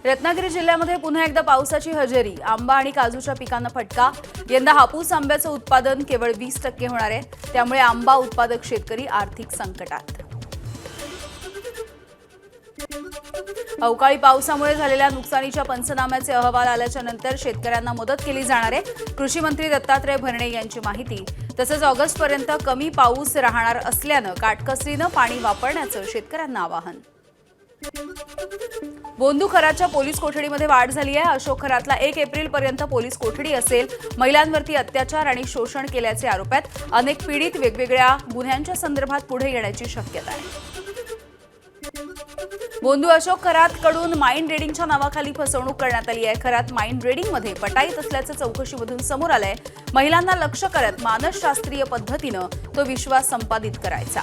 रत्नागिरी जिल्ह्यामध्ये पुन्हा एकदा पावसाची हजेरी। आंबा आणि काजूच्या पिकांना फटका। यंदा हापूस आंब्याचं उत्पादन केवळ 20% होणार आहे, त्यामुळे आंबा उत्पादक शेतकरी आर्थिक संकटात। अवकाळी पावसामुळे झालेल्या नुकसानीच्या पंचनाम्याचे अहवाल आल्याच्या नंतर शेतकऱ्यांना मदत केली जाणार आहे। कृषी मंत्री दत्तात्रय भरणे यांची माहिती। तसंच ऑगस्टपर्यंत कमी पाऊस राहणार असल्यानं काटकसरीनं पाणी वापरण्याचं शेतकऱ्यांना आवाहन। बोंदू खरातच्या पोलीस कोठडीमध्ये वाढ झाली आहे। अशोक खरातला 1 एप्रिलपर्यंत पोलीस कोठडी असेल। महिलांवरती अत्याचार आणि शोषण केल्याचे आरोप आहेत। अनेक पीडित वेगवेगळ्या गुन्ह्यांच्या संदर्भात पुढे येण्याची शक्यता आहे। बोंदू अशोक खरातकडून माइंड रिडिंगच्या नावाखाली फसवणूक करण्यात आली आहे। खरात माइंड रिडिंगमध्ये पटाईत असल्याचं चौकशीमधून समोर आलंय। महिलांना लक्ष्य करत मानसशास्त्रीय पद्धतीनं तो विश्वास संपादित करायचा।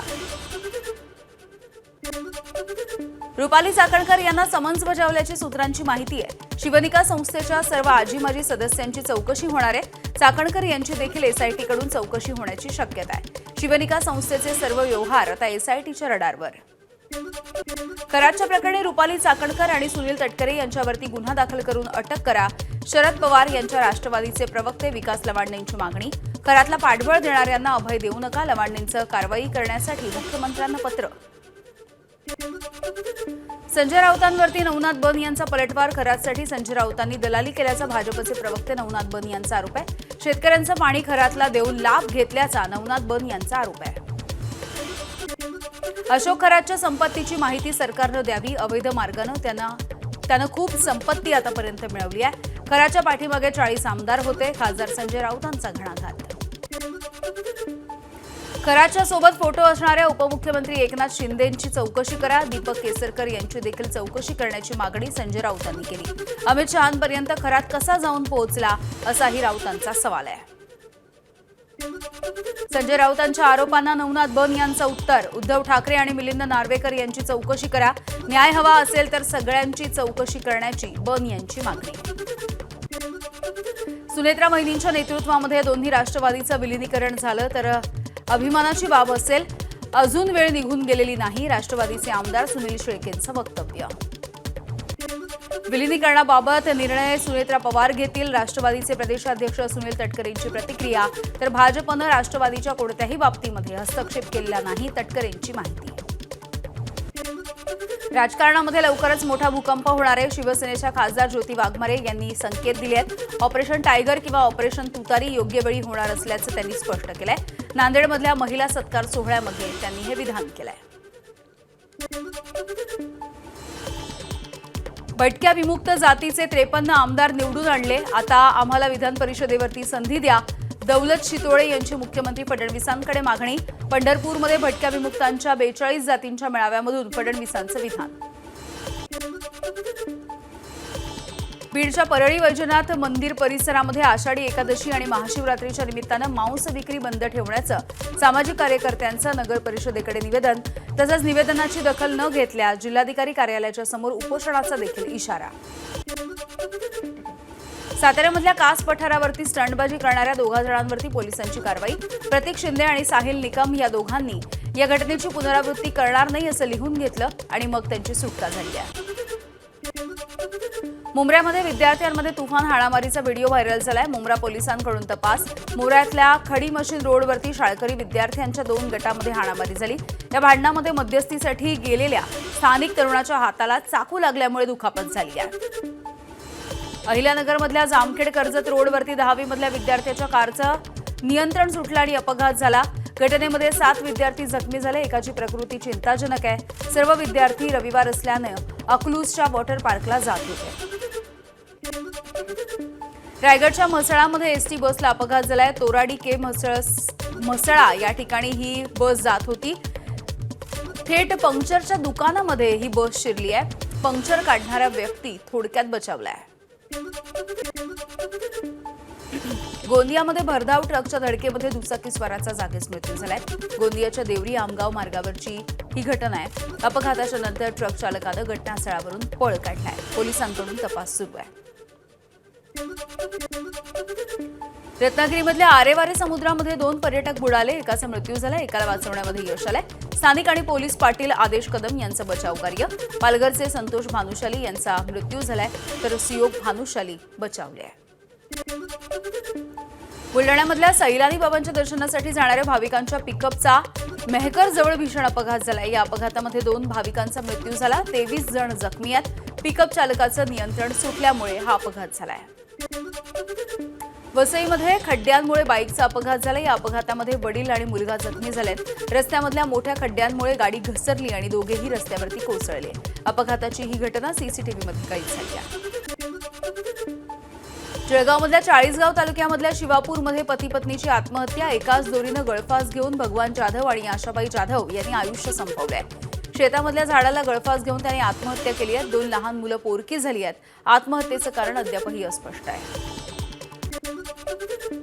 रुपाली चाकणकर यांना समन्स बजावल्याची सूत्रांची माहिती आहे। शिवनिका संस्थेच्या सर्व आजी-माजी सदस्यांची चौकशी होणार आहे। चाकणकर यांची देखील एसआयटीकडून चौकशी होण्याची शक्यता आहे। शिवनिका संस्थेचे सर्व व्यवहार आता एसआयटीच्या रडारवर। कराडच्या प्रकरणी रुपाली चाकणकर आणि सुनील तटकरे यांच्यावरती गुन्हा दाखल करून अटक करा। शरद पवार यांच्या राष्ट्रवादीचे प्रवक्ते विकास लवांडेंची मागणी। कराडला पाठबळ देणाऱ्यांना अभय देऊ नका। लवांडेंचं कारवाई करण्यासाठी मुख्यमंत्र्यांना पत्र। संजय राऊतांवरती नवनाथ बन यांचा पलटवार। खरातसाठी संजय राऊतांनी दलाली केल्याचा भाजपचे प्रवक्ते नवनाथ बन यांचा आरोप आहे। शेतकऱ्यांचं पाणी खरातला देऊन लाभ घेतल्याचा नवनाथ बन यांचा आरोप आहे। अशोक खरातच्या संपत्तीची माहिती सरकारनं द्यावी। अवैध मार्गानं त्यानं खूप संपत्ती आतापर्यंत मिळवली आहे। खरातच्या पाठीमागे 40 आमदार होते। खासदार संजय राऊतांचा घणाघात। खरातच्या सोबत फोटो असणाऱ्या उपमुख्यमंत्री एकनाथ शिंदेंची चौकशी करा। दीपक केसरकर यांची देखील चौकशी करण्याची मागणी संजय राऊतांनी केली। अमित शहांपर्यंत खरात कसा जाऊन पोहोचला असाही राऊतांचा सवाल आहे। संजय राऊतांच्या आरोपांना नवनाथ बन यांचं उत्तर। उद्धव ठाकरे आणि मिलिंद नार्वेकर यांची चौकशी करा। न्याय हवा असेल तर सगळ्यांची चौकशी करण्याची बन यांची मागणी। सुनेत्रा महिनींच्या नेतृत्वामध्ये दोन्ही राष्ट्रवादीचं विलीनीकरण झालं तर अभिमानाची बाब असेल। अजून वेळ निघून गेलेली नाही। राष्ट्रवादीचे आमदार सुनील शेळकेंचं वक्तव्य। विलीनीकरणाबाबत निर्णय सुनेत्रा पवार घेतील। राष्ट्रवादीचे प्रदेशाध्यक्ष सुनील तटकरेंची प्रतिक्रिया। तर भाजपनं राष्ट्रवादीच्या कोणत्याही बाबतीमध्ये हस्तक्षेप केलेला नाही। तटकरेंची माहिती। राजकारणामध्ये लवकरच मोठा भूकंप होणार आहे। शिवसेनेच्या खासदार ज्योती वाघमारे यांनी संकेत दिले आहेत। ऑपरेशन टायगर किंवा ऑपरेशन तुतारी योग्य वेळी होणार असल्याचं त्यांनी स्पष्ट केलंय। नांदेडमधल्या महिला सत्कार सोहळ्यामध्ये त्यांनी हे विधान केलंय। भटक्या विमुक्त जातीचे 53 आमदार निवडून आणले। आता आम्हाला विधान परिषदेवरती संधी द्या। दौलत शितोळे यांची मुख्यमंत्री फडणवीसांकडे मागणी। पंढरपूरमध्ये भटक्या विमुक्तांच्या 42 जातींच्या मेळाव्यामधून फडणवीसांचं विधान। बीडच्या परळी वैजनाथ मंदिर परिसरामध्ये आषाढी एकादशी आणि महाशिवरात्रीच्या निमित्तानं मांस विक्री बंद ठेवण्याचं सामाजिक कार्यकर्त्यांचं नगर परिषदेकडे निवेदन। तसंच निवेदनाची दखल न घेतल्यास जिल्हाधिकारी कार्यालयाच्या समोर उपोषणाचा देखील इशारा। साताऱ्यामधल्या कास पठारावरती स्टंटबाजी करणाऱ्या 2 जणांवरती पोलिसांची कारवाई। प्रतीक शिंदे आणि साहिल निकम या दोघांनी या घटनेची पुनरावृत्ती करणार नाही असं लिहून घेतलं आणि मग त्यांची सुटका झाली आहे। मुंब्र्यामध्ये विद्यार्थ्यांमध्ये तुफान हाणामारीचा व्हिडिओ व्हायरल झालाय। मुंब्रा पोलिसांकडून तपास। मुंब्र्यातल्या खडी मशीन रोडवरती शाळकरी विद्यार्थ्यांच्या 2 गटांमध्ये हाणामारी झाली। या भांडणामध्ये मध्यस्थीसाठी गेलेल्या स्थानिक तरुणाच्या हाताला चाकू लागल्यामुळे दुखापत झाली आहे। अहिल्यानगरमधल्या जामखेड कर्जत रोडवरती 10वी मधल्या विद्यार्थ्याच्या कारचं नियंत्रण सुटलं आणि अपघात झाला। घटनेमध्ये 7 विद्यार्थी जखमी झाले। एकाची प्रकृती चिंताजनक आहे। सर्व विद्यार्थी रविवार असल्यानं अकलूजच्या वॉटर पार्कला जात होते। रायगडच्या म्हसळामध्ये एसटी बसला अपघात झालाय। तोराडी के म्हसळा या ठिकाणी ही बस जात होती। थेट पंक्चरच्या दुकानामध्ये ही बस शिरली आहे। पंक्चर काढणारा व्यक्ती थोडक्यात बचावलाय। गोंदियामध्ये भरधाव ट्रकच्या धडकेमध्ये दुचाकीस्वाराचा जागीच मृत्यू झालाय। गोंदियाच्या देवरी आमगाव मार्गावरची ही घटना आहे। अपघाताच्या नंतर ट्रक चालकानं घटनास्थळावरून पळ काढलाय। पोलिसांकडून तपास सुरू आहे। रत्नागिरीमधल्या आरेवारे समुद्रामध्ये 2 पर्यटक बुडाले। एकाचा मृत्यू झाला, एकाला वाचवण्यामध्ये यश आलंय। स्थानिक आणि पोलीस पाटील आदेश कदम यांचं बचाव कार्य. पालघरचे संतोष भानुशाली यांचा मृत्यू झालाय तर सुयोग भानुशाली बचावले आहे. बुलढाण्यामधल्या सैलानी बाबांच्या दर्शनासाठी जाणाऱ्या भाविकांच्या पिकअपचा मेहकर जवळ भीषण अपघात झालाय. या अपघातामध्ये 2 भाविकांचा मृत्यू झाला. 23 जण जखमी आहेत. पिकअप चालकाचं नियंत्रण सुटल्यामुळे हा अपघात झालाय. वसईमध्ये खड्ड्यांमुळे बाईकचा अपघात झाला. या अपघातामध्ये वडील आणि मुलगा जखमी झालेत. रस्त्यामधल्या मोठ्या खड्ड्यांमुळे गाडी घसरली आणि दोघेही रस्त्यावरती कोसळले. अपघाताची ही घटना सीसीटीव्हीमध्ये कैद झाली आहे. जळगावमधल्या चाळीसगाव तालुक्यामधल्या शिवापूरमध्ये पती पत्नीची आत्महत्या. एकाच दोरीनं गळफास घेऊन भगवान जाधव आणि आशाबाई जाधव यांनी आयुष्य संपवलंय. शेतामधल्या झाडाला गळफास घेऊन त्यांनी आत्महत्या केली आहे. 2 लहान मुलं पोरकी झाली आहेत. आत्महत्येचं कारण अद्यापही अस्पष्ट आहे.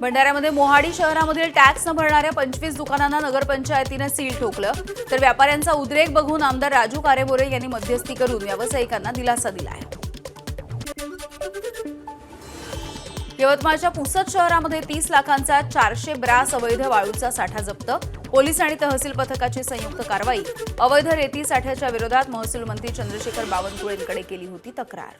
भंडाऱ्यामध्ये मोहाडी शहरामधील टॅक्स न भरणाऱ्या 25 दुकानांना नगरपंचायतीनं सील ठोकलं. तर व्यापाऱ्यांचा उद्रेक बघून आमदार राजू कारेबोरे यांनी मध्यस्थी करून व्यावसायिकांना दिलासा दिलाय. यवतमाळच्या पुसद शहरामध्ये 30 लाखांचा 400 ब्रास अवैध वाळूचा साठा जप्त. पोलीस आणि तहसील पथकाची संयुक्त कारवाई. अवैध रेती साठ्याच्या विरोधात महसूल मंत्री चंद्रशेखर बावनकुळेंकडे केली होती तक्रार.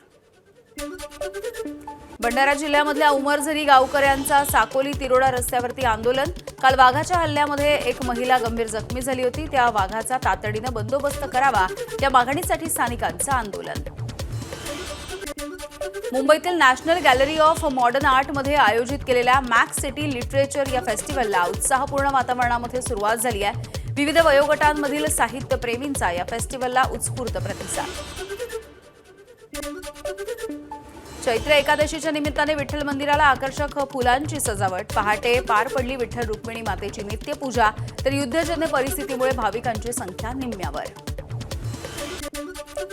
भंडारा जिल्ह्यामधल्या उमरझरी गावकऱ्यांचा साकोली तिरोडा रस्त्यावरती आंदोलन. काल वाघाच्या हल्ल्यामध्ये एक महिला गंभीर जखमी झाली होती. त्या वाघाचा तातडीनं बंदोबस्त करावा या मागणीसाठी स्थानिकांचं आंदोलन. मुंबईतील नॅशनल गॅलरी ऑफ मॉडर्न आर्टमध्ये आयोजित केलेल्या मॅक्स सिटी लिटरेचर या फेस्टिव्हलला उत्साहपूर्ण वातावरणामध्ये सुरुवात झाली आहे. विविध वयोगटांमधील साहित्यप्रेमींचा या फेस्टिव्हलला उत्स्फूर्त प्रतिसाद. चैत्र एकादशीच्या निमित्ताने विठ्ठल मंदिराला आकर्षक फुलांची सजावट. पहाटे पार पडली विठ्ठल रुक्मिणी मातेची नित्यपूजा. तर युद्धजन्य परिस्थितीमुळे भाविकांची संख्या निम्म्यावर.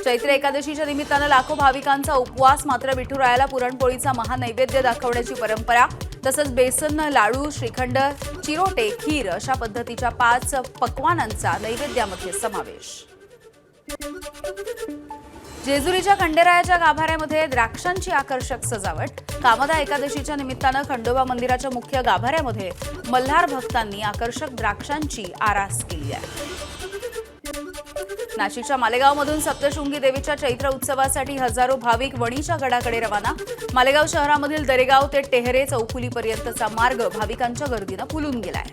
चैत्र एकादशीच्या निमित्तानं लाखो भाविकांचा उपवास. मात्र विठुरायाला पुरणपोळीचा महानैवेद्य दाखवण्याची परंपरा. तसंच बेसन, लाडू, श्रीखंड, चिरोटे, खीर अशा पद्धतीच्या 5 पक्वानांचा नैवेद्यामध्ये समावेश. जेजुरीच्या खंडेरायाच्या गाभाऱ्यामध्ये द्राक्षांची आकर्षक सजावट. कामदा एकादशीच्या निमित्तानं खंडोबा मंदिराच्या मुख्य गाभाऱ्यामध्ये मल्हार भक्तांनी आकर्षक द्राक्षांची आरास केली आहे. नाशिकच्या मालेगावमधून सप्तशृंगी देवीच्या चैत्र उत्सवासाठी हजारो भाविक वणीच्या गडाकडे रवाना. मालेगाव शहरामधील दरेगाव ते टेहरे चौफुलीपर्यंतचा मार्ग भाविकांच्या गर्दीनं फुलून गेलाय.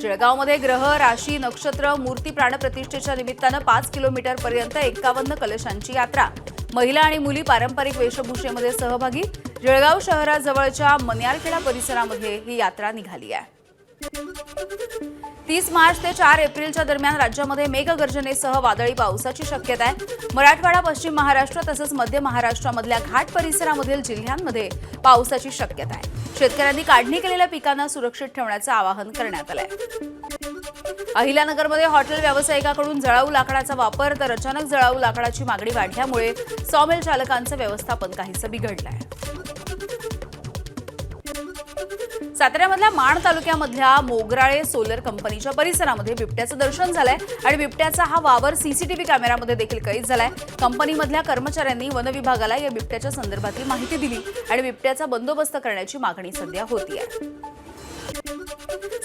जळगावमध्ये ग्रह, राशी, नक्षत्र, मूर्ती प्राणप्रतिष्ठेच्या निमित्तानं 5 किलोमीटरपर्यंत 51 कलशांची यात्रा. महिला आणि मुली पारंपरिक वेशभूषेमध्ये सहभागी. जळगाव शहराजवळच्या मन्यारखेडा परिसरामध्ये ही यात्रा निघाली आहे. 30 मार्च ते 4 एप्रिलच्या दरम्यान राज्यामध्ये मेघगर्जनेसह वादळी पावसाची शक्यता आहे. मराठवाडा, पश्चिम महाराष्ट्र तसंच मध्य महाराष्ट्रामधल्या घाट परिसरामधील जिल्ह्यांमध्ये पावसाची शक्यता आहे. शेतकऱ्यांनी काढणी केलेल्या पिकांना सुरक्षित ठेवण्याचं आवाहन करण्यात आलंय. अहिल्यानगरमध्ये हॉटेल व्यावसायिकाकडून जळाऊ लाकडाचा वापर तर अचानक जळाऊ लाकडाची मागणी वाढल्यामुळे सॉमिल चालकांचं व्यवस्थापन काहीसं बिघडलंय. साताऱ्यामधल्या माण तालुक्यामधल्या मोगराळे सोलर कंपनीच्या परिसरामध्ये बिबट्याचं दर्शन झालंय आणि बिबट्याचा हा वावर सीसीटीव्ही कॅमेऱ्यामध्ये देखील कैद झालाय. कंपनीमधल्या कर्मचाऱ्यांनी वन विभागाला या बिबट्याच्या संदर्भातली माहिती दिली आणि बिबट्याचा बंदोबस्त करण्याची मागणी सध्या होतीये.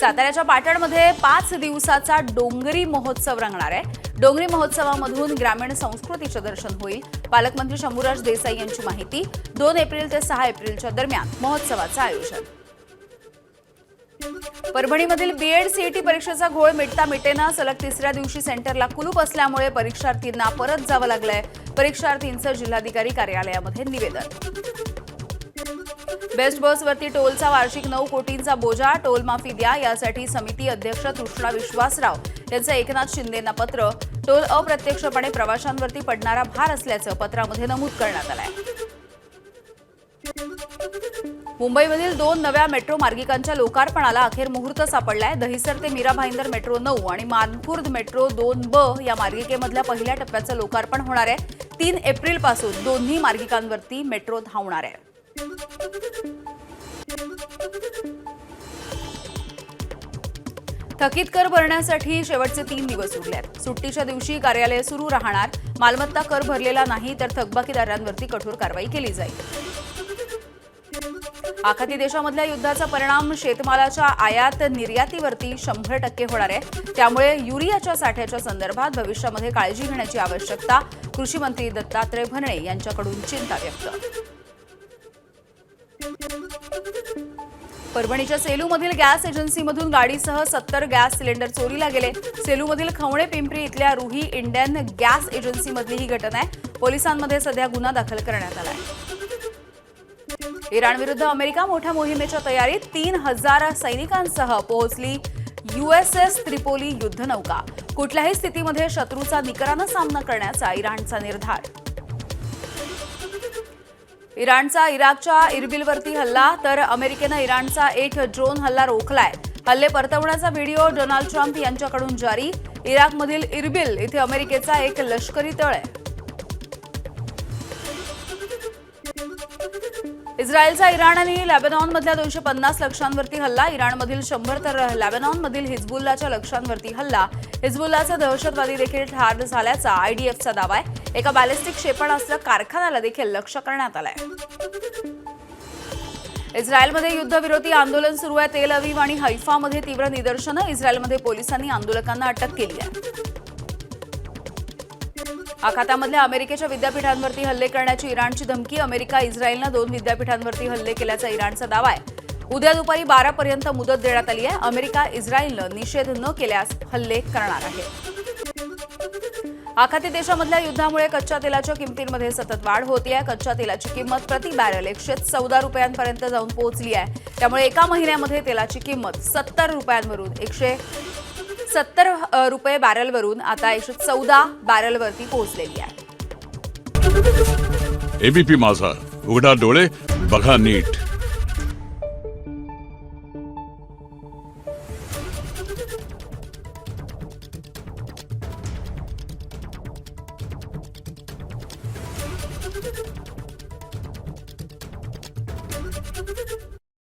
साताऱ्याच्या पाटणमध्ये 5 दिवसाचा डोंगरी महोत्सव रंगणार आहे. डोंगरी महोत्सवामधून ग्रामीण संस्कृतीचं दर्शन होईल. पालकमंत्री शंभूराज देसाई यांची माहिती. 2 एप्रिल ते 6 एप्रिलच्या दरम्यान महोत्सवाचं आयोजन. परभणीमधील बीएड सीईटी परीक्षेचा घोळ मिटता मिटेना. सलग 3ऱ्या दिवशी सेंटरला कुलूप असल्यामुळे परीक्षार्थींना परत जावं लागलंय. परीक्षार्थींचं जिल्हाधिकारी कार्यालयामध्ये निवेदन. बेस्ट बसवरती टोलचा वार्षिक 9 कोटींचा बोजा. टोल माफी द्या यासाठी समिती अध्यक्ष तृष्णा विश्वासराव यांचं एकनाथ शिंदेंना पत्र. टोल अप्रत्यक्षपणे प्रवाशांवरती पडणारा भार असल्याचं पत्रामध्ये नमूद करण्यात आलंय. मुंबईमधील 2 नव्या मेट्रो मार्गिकांच्या लोकार्पणाला अखेर मुहूर्त सापडलाय. दहिसर ते मीरा भाईंदर मेट्रो 9 आणि मानखुर्द मेट्रो 2B या मार्गिकेमधल्या पहिल्या टप्प्याचं लोकार्पण होणार आहे. 3 एप्रिलपासून दोन्ही मार्गिकांवरती मेट्रो धावणार आहे. थकीत कर भरण्यासाठी शेवटचे 3 दिवस उरलेत. सुट्टीच्या दिवशी कार्यालय सुरू राहणार. मालमत्ता कर भरलेला नाही तर थकबाकीदारांवरती कठोर कारवाई केली जाईल. आखाती देशामधल्या युद्धाचा परिणाम शेतमालाच्या आयात निर्यातीवरती 100% होणार आहे. त्यामुळे युरियाच्या साठ्याच्या संदर्भात भविष्यामध्ये काळजी घेण्याची आवश्यकता कृषी मंत्री दत्तात्रय भरणे यांच्याकडून चिंता व्यक्त. परभणीच्या सेलूमधील गॅस एजन्सीमधून गाडीसह 70 गॅस सिलेंडर चोरीला गेले. सेलूमधील खवणे पिंपरी इथल्या रुही इंडियन गॅस एजन्सीमधली ही घटना आहे. पोलिसांमध्ये सध्या गुन्हा दाखल करण्यात आला आहे. इराणविरुद्ध अमेरिका मोठ्या मोहिमेच्या तयारीत 3000 सैनिकांसह पोहोचली USS त्रिपोली युद्धनौका. कुठल्याही स्थितीमध्ये शत्रूचा निकरानं सामना करण्याचा इराणचा निर्धार. इराणचा इराकच्या इरबिलवरती हल्ला तर अमेरिकेनं इराणचा एक ड्रोन हल्ला रोखलाय. हल्ले परतवण्याचा व्हिडिओ डोनाल्ड ट्रम्प यांच्याकडून जारी. इराकमधील इरबिल इथे अमेरिकेचा एक लष्करी तळ आहे. इस्रायलचा इराण आणि लेबनॉनमधल्या 250 लक्ष्यांवरती हल्ला. इराणमधील 100 तर लेबनॉनमधील हिजबुल्लाच्या लक्ष्यांवरती हल्ला. हिजबुल्लाचे दहशतवादी देखील ठार झाल्याचा IDFचा दावा आहे. एका बॅलिस्टिक क्षेपणास्त्र कारखान्याला देखील लक्ष्य करण्यात आलंय. इस्रायलमध्ये युद्धविरोधी आंदोलन सुरू आहे. तेल अवीव आणि हैफामध्ये तीव्र निदर्शनं. इस्रायलमध्ये पोलिसांनी आंदोलकांना अटक केली आहे. आखातामधल्या अमेरिकेच्या विद्यापीठांवरती हल्ले करण्याची इराणची धमकी. अमेरिका इस्रायलनं 2 विद्यापीठांवरती हल्ले केल्याचा इराणचा दावा आहे. उद्या दुपारी 12 पर्यंत मुदत देण्यात आली आहे. अमेरिका इस्रायलनं निषेध न केल्यास हल्ले करणार आहे. आखाती देशामधल्या युद्धामुळे कच्च्या तेलाच्या किमतींमध्ये सतत वाढ होतीये. कच्च्या तेलाची किंमत प्रति बॅरल 114 रुपयांपर्यंत जाऊन पोहोचली आहे. त्यामुळे एका महिन्यामध्ये तेलाची किंमत 70 रुपयांवरून 170 रुपये बॅरलवरून आता 114 बॅरलवरती पोहोचलेली आहे. ABP माझा, उघडा डोळे बघा नीट.